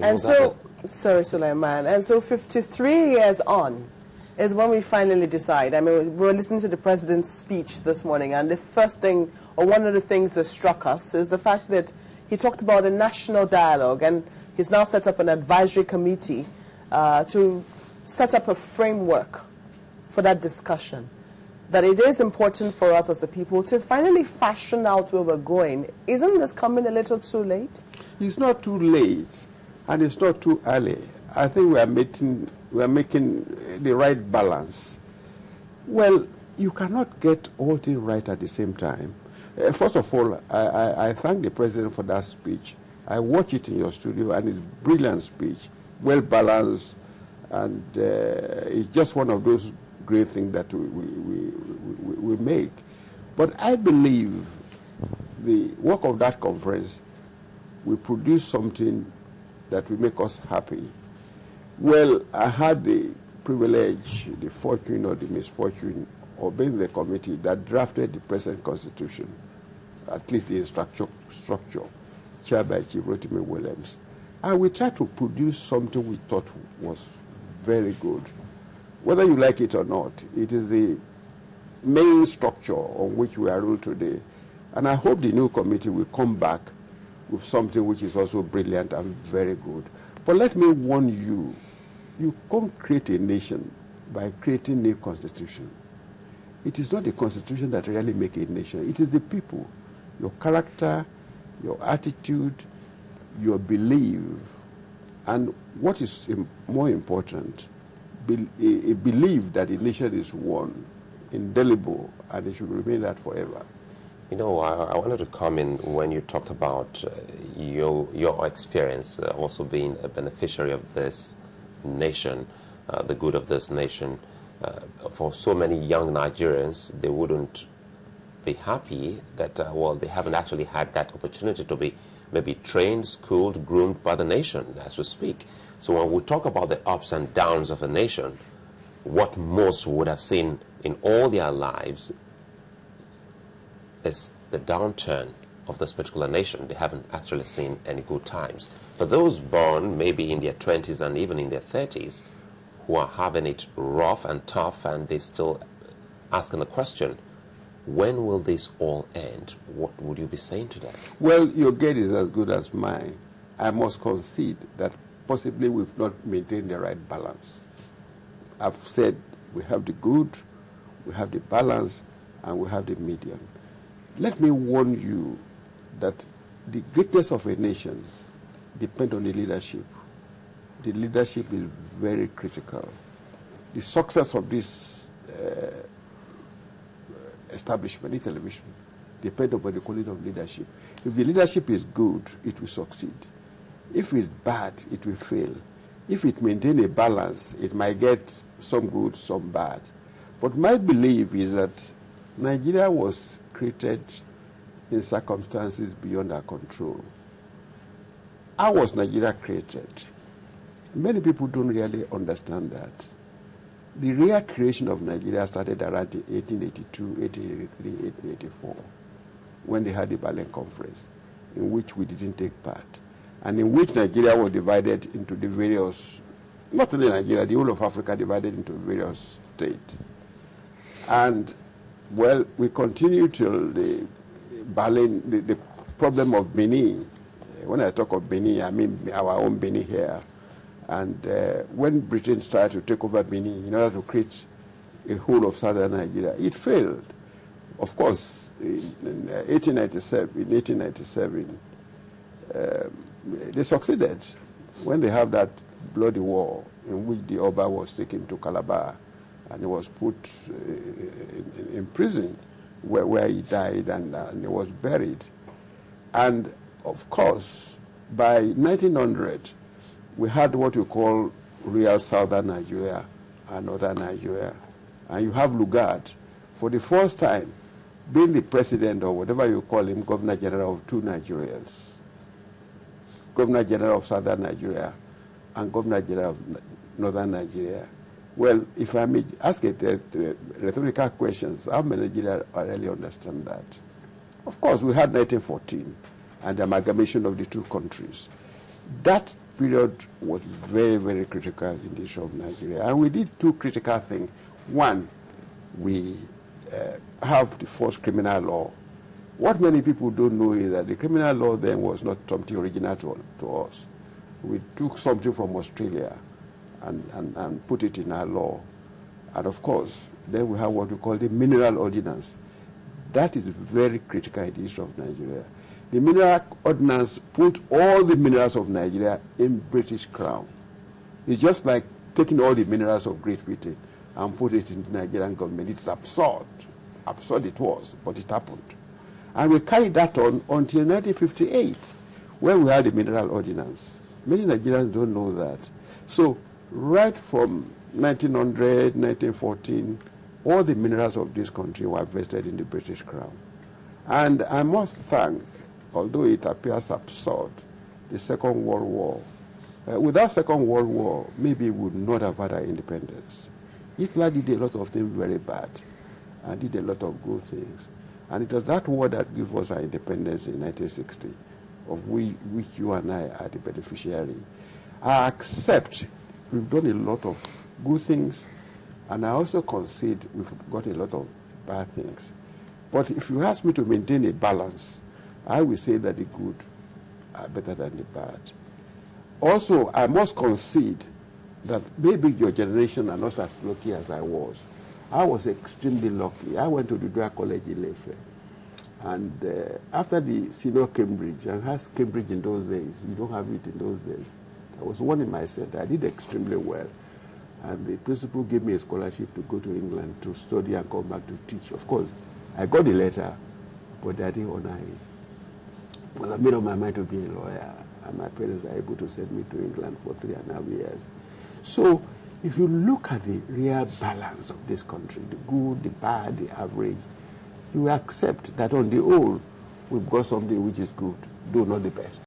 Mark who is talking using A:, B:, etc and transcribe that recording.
A: And so, sorry, Sulaiman, and so 53 years on is when we finally decide. I mean, we were listening to the president's speech this morning, and the first thing, or one of the things that struck us, is the fact that he talked about a national dialogue, and he's now set up an advisory committee to set up a framework for that discussion. That it is important for us as a people to finally fashion out where we're going. Isn't this coming a little too late?
B: It's not too late, and it's not too early. I think we are making the right balance. Well, you cannot get all things right at the same time. First of all, I thank the president for that speech. I watched it in your studio, and it's a brilliant speech, well balanced, and it's just one of those great things that we make. But I believe the work of that conference will produce something that will make us happy. Well, I had the privilege, the fortune or the misfortune of being the committee that drafted the present constitution, at least the structure, chaired by Chief Rotimi Williams. And we tried to produce something we thought was very good. Whether you like it or not, it is the main structure on which we are ruled today. And I hope the new committee will come back with something which is also brilliant and very good. But let me warn you, you can't create a nation by creating a constitution. It is not the constitution that really makes a nation. It is the people, your character, your attitude, your belief, and what is more important, a belief that a nation is one, indelible, and it should remain that forever.
C: You know, I wanted to come in when you talked about your experience also being a beneficiary of this nation, the good of this nation. For so many young Nigerians, they wouldn't be happy that, well, they haven't actually had that opportunity to be maybe trained, schooled, groomed by the nation as we speak. So when we talk about the ups and downs of a nation, what most would have seen in all their lives is the downturn of this particular nation. They haven't actually seen any good times. For those born maybe in their 20s and even in their 30s, who are having it rough and tough, and they still asking the question, when will this all end? What would you be saying to them?
B: Well, your guess is as good as mine. I must concede that possibly we've not maintained the right balance. I've said we have the good, we have the balance, and we have the medium. Let me warn you that the greatness of a nation depends on the leadership. The leadership is very critical. The success of this establishment, this television, depends upon the quality of leadership. If the leadership is good, it will succeed. If it's bad, it will fail. If it maintains a balance, it might get some good, some bad. But my belief is that Nigeria was created in circumstances beyond our control. How was Nigeria created? Many people don't really understand that. The real creation of Nigeria started around 1882, 1883, 1884, when they had the Berlin Conference, in which we didn't take part, and in which Nigeria was divided into the various, not only Nigeria, the whole of Africa divided into various states. And, well, we continued till the Berlin, the problem of Benin. When I talk of Benin, I mean our own Benin here. And when Britain started to take over Benin in order to create a whole of southern Nigeria, it failed. Of course, in 1897, they succeeded when they have that bloody war in which the Oba was taken to Calabar and he was put in prison where he died and he was buried. And of course, by 1900, we had what you call real southern Nigeria and northern Nigeria. And you have Lugard, for the first time, being the president, or whatever you call him, Governor General of two Nigerians. Governor General of southern Nigeria and Governor General of northern Nigeria. Well, if I may ask rhetorical questions, how many Nigerians really understand that? Of course, we had 1914 and the amalgamation of the two countries. That period was very, very critical in the issue of Nigeria. And we did two critical things. One, we have the first criminal law. What many people don't know is that the criminal law then was not something original to us. We took something from Australia and put it in our law. And of course, then we have what we call the mineral ordinance. That is very critical in the issue of Nigeria. The mineral ordinance put all the minerals of Nigeria in British Crown. It's just like taking all the minerals of Great Britain and put it in the Nigerian government. It's absurd. Absurd it was, but it happened. And we carried that on until 1958, when we had the mineral ordinance. Many Nigerians don't know that. So right from 1900, 1914, all the minerals of this country were vested in the British Crown. And I must thank, although it appears absurd, the Second World War. Without Second World War, maybe we would not have had our independence. Hitler did a lot of things very bad and did a lot of good things. And it was that war that gave us our independence in 1960, of which you and I are the beneficiary. I accept we've done a lot of good things, and I also concede we've got a lot of bad things. But if you ask me to maintain a balance, I will say that the good are better than the bad. Also, I must concede that maybe your generation are not as lucky as I was. I was extremely lucky. I went to the Dua College in Ife. And after the senior Cambridge, and has Cambridge in those days, you don't have it in those days. I was one in my center. I did extremely well. And the principal gave me a scholarship to go to England to study and come back to teach. Of course, I got the letter, but I didn't honor it. Well, I made up my mind to be a lawyer, and my parents are able to send me to England for 3.5 years. So, if you look at the real balance of this country, the good, the bad, the average, you accept that on the whole, we've got something which is good, though not the best.